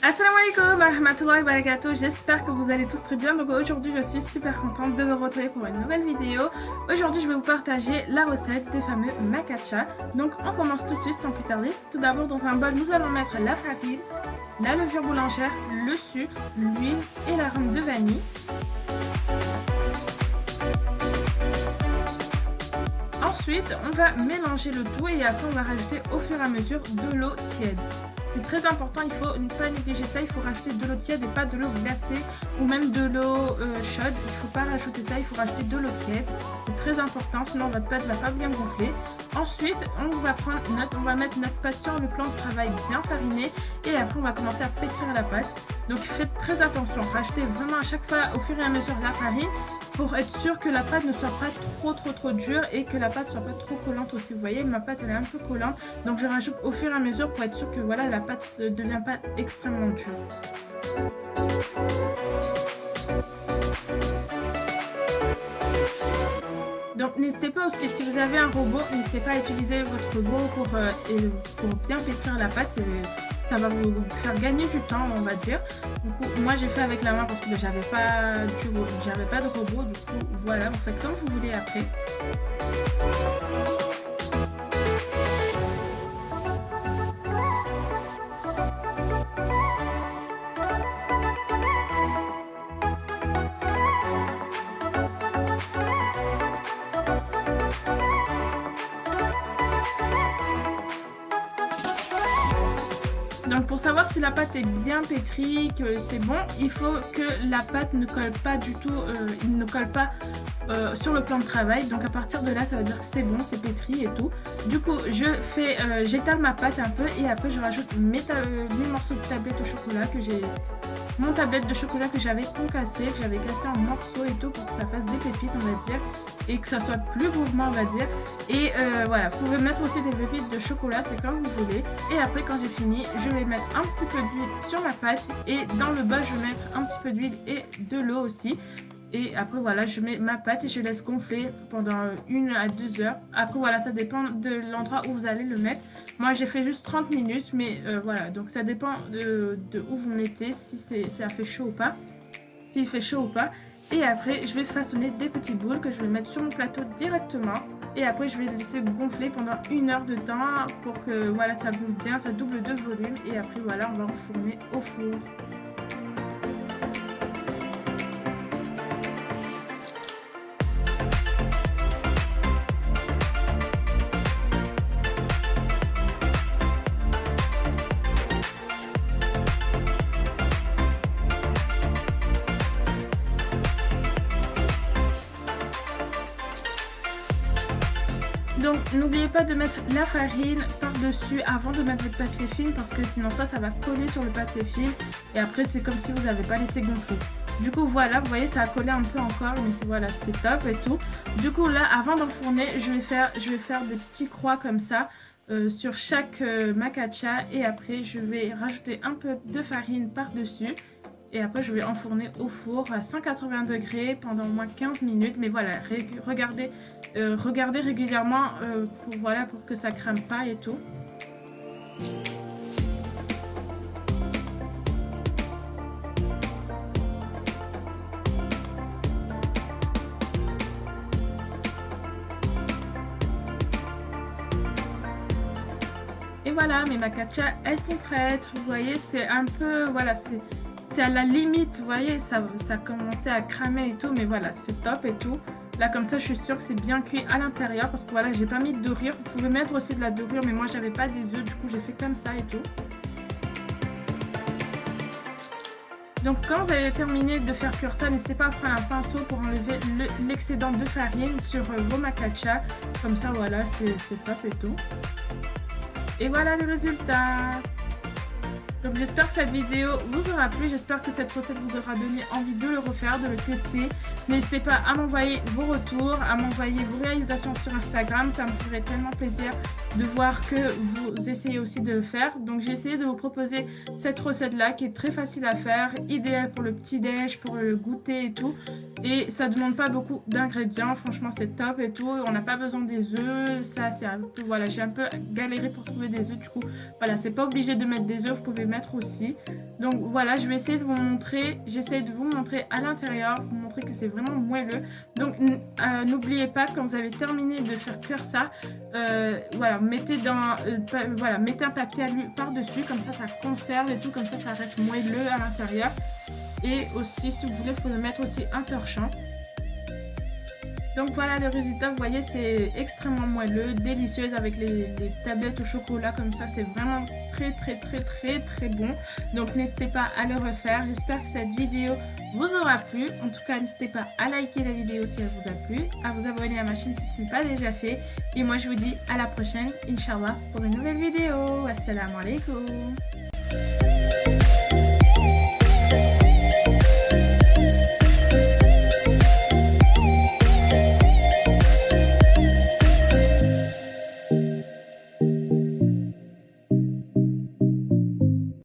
Assalamu alaikum wa rahmatullahi wa barakatuh, j'espère que vous allez tous très bien. Donc aujourd'hui je suis super contente de vous retrouver pour une nouvelle vidéo. Aujourd'hui je vais vous partager la recette des fameux makacha. Donc on commence tout de suite sans plus tarder. Tout d'abord dans un bol nous allons mettre la farine, la levure boulangère, le sucre, l'huile et l'arôme de vanille. Ensuite on va mélanger le tout et après on va rajouter au fur et à mesure de l'eau tiède. C'est très important, il faut ne pas négliger ça, il faut rajouter de l'eau tiède et pas de l'eau glacée ou même de l'eau chaude. Il ne faut pas rajouter ça, il faut rajouter de l'eau tiède. C'est très important, sinon votre pâte ne va pas bien gonfler. Ensuite, on va mettre notre pâte sur le plan de travail bien fariné et après on va commencer à pétrir la pâte. Donc faites très attention, rajoutez vraiment à chaque fois au fur et à mesure la farine pour être sûr que la pâte ne soit pas trop dure et que la pâte soit pas trop collante aussi. Vous voyez, ma pâte elle est un peu collante, donc je rajoute au fur et à mesure pour être sûr que voilà, la pâte ne devient pas extrêmement dure. Donc n'hésitez pas aussi, si vous avez un robot, n'hésitez pas à utiliser votre robot pour bien pétrir la pâte. Ça va vous faire gagner du temps, on va dire. Du coup, moi j'ai fait avec la main parce que j'avais pas de robot. Du coup, voilà, vous faites comme vous voulez après. Donc pour savoir si la pâte est bien pétrie, que c'est bon, il faut que la pâte ne colle pas du tout, il ne colle pas sur le plan de travail. Donc à partir de là, ça veut dire que c'est bon, c'est pétri et tout. Du coup, j'étale ma pâte un peu et après je rajoute mes morceaux de tablette au chocolat mon tablette de chocolat que j'avais concassé, que j'avais cassé en morceaux et tout pour que ça fasse des pépites, on va dire, et que ça soit plus gourmand, on va dire. Et voilà, vous pouvez mettre aussi des pépites de chocolat, c'est comme vous voulez. Et après, quand j'ai fini, je vais mettre un petit peu d'huile sur ma pâte et dans le bol, je vais mettre un petit peu d'huile et de l'eau aussi. Et après voilà, je mets ma pâte et je laisse gonfler pendant 1 à 2 heures. Après voilà, ça dépend de l'endroit où vous allez le mettre. Moi j'ai fait juste 30 minutes, mais voilà, donc ça dépend de où vous mettez, si ça fait chaud ou pas. S'il fait chaud ou pas. Et après je vais façonner des petits boules que je vais mettre sur mon plateau directement. Et après je vais laisser gonfler pendant 1 heure de temps pour que voilà, ça gonfle bien, ça double de volume. Et après voilà, on va enfourner au four. Donc n'oubliez pas de mettre la farine par-dessus avant de mettre votre papier film parce que sinon ça va coller sur le papier film et après c'est comme si vous n'avez pas laissé gonfler. Du coup voilà, vous voyez ça a collé un peu encore mais voilà, c'est top et tout. Du coup là avant d'enfourner je vais faire des petits croix comme ça sur chaque makacha et après je vais rajouter un peu de farine par-dessus. Et après, je vais enfourner au four à 180 degrés pendant au moins 15 minutes. Mais voilà, regardez régulièrement pour que ça crame pas et tout. Et voilà, mes makacha, elles sont prêtes. Vous voyez, c'est un peu, voilà, c'est à la limite, vous voyez, ça commençait à cramer et tout, mais voilà, c'est top et tout. Là, comme ça, je suis sûre que c'est bien cuit à l'intérieur parce que voilà, j'ai pas mis de dorure. Vous pouvez mettre aussi de la dorure, mais moi, j'avais pas des œufs, du coup, j'ai fait comme ça et tout. Donc, quand vous avez terminé de faire cuire ça, n'hésitez pas à prendre un pinceau pour enlever l'excédent de farine sur vos makacha. Comme ça, voilà, c'est top et tout. Et voilà le résultat. Donc j'espère que cette vidéo vous aura plu, j'espère que cette recette vous aura donné envie de le refaire, de le tester. N'hésitez pas à m'envoyer vos retours, à m'envoyer vos réalisations sur Instagram, ça me ferait tellement plaisir de voir que vous essayez aussi de le faire. Donc j'ai essayé de vous proposer cette recette là qui est très facile à faire, idéale pour le petit déj, pour le goûter et tout. Et ça demande pas beaucoup d'ingrédients, franchement c'est top et tout. On n'a pas besoin des œufs, ça c'est un peu, voilà, j'ai un peu galéré pour trouver des œufs, du coup voilà, c'est pas obligé de mettre des œufs, vous pouvez mettre aussi. Donc voilà, je vais essayer de vous montrer, j'essaie de vous montrer à l'intérieur, vous montrer que c'est vraiment moelleux. Donc n'oubliez pas, quand vous avez terminé de faire cuire ça, voilà, mettez un papier alu par-dessus, comme ça conserve et tout, comme ça reste moelleux à l'intérieur. Et aussi, si vous voulez, vous pouvez mettre aussi un torchon. Donc voilà le résultat, vous voyez c'est extrêmement moelleux, délicieuse avec les tablettes au chocolat comme ça, c'est vraiment très bon. Donc n'hésitez pas à le refaire, j'espère que cette vidéo vous aura plu. En tout cas n'hésitez pas à liker la vidéo si elle vous a plu, à vous abonner à ma chaîne si ce n'est pas déjà fait. Et moi je vous dis à la prochaine, Inch'Allah, pour une nouvelle vidéo. Assalamu alaikum.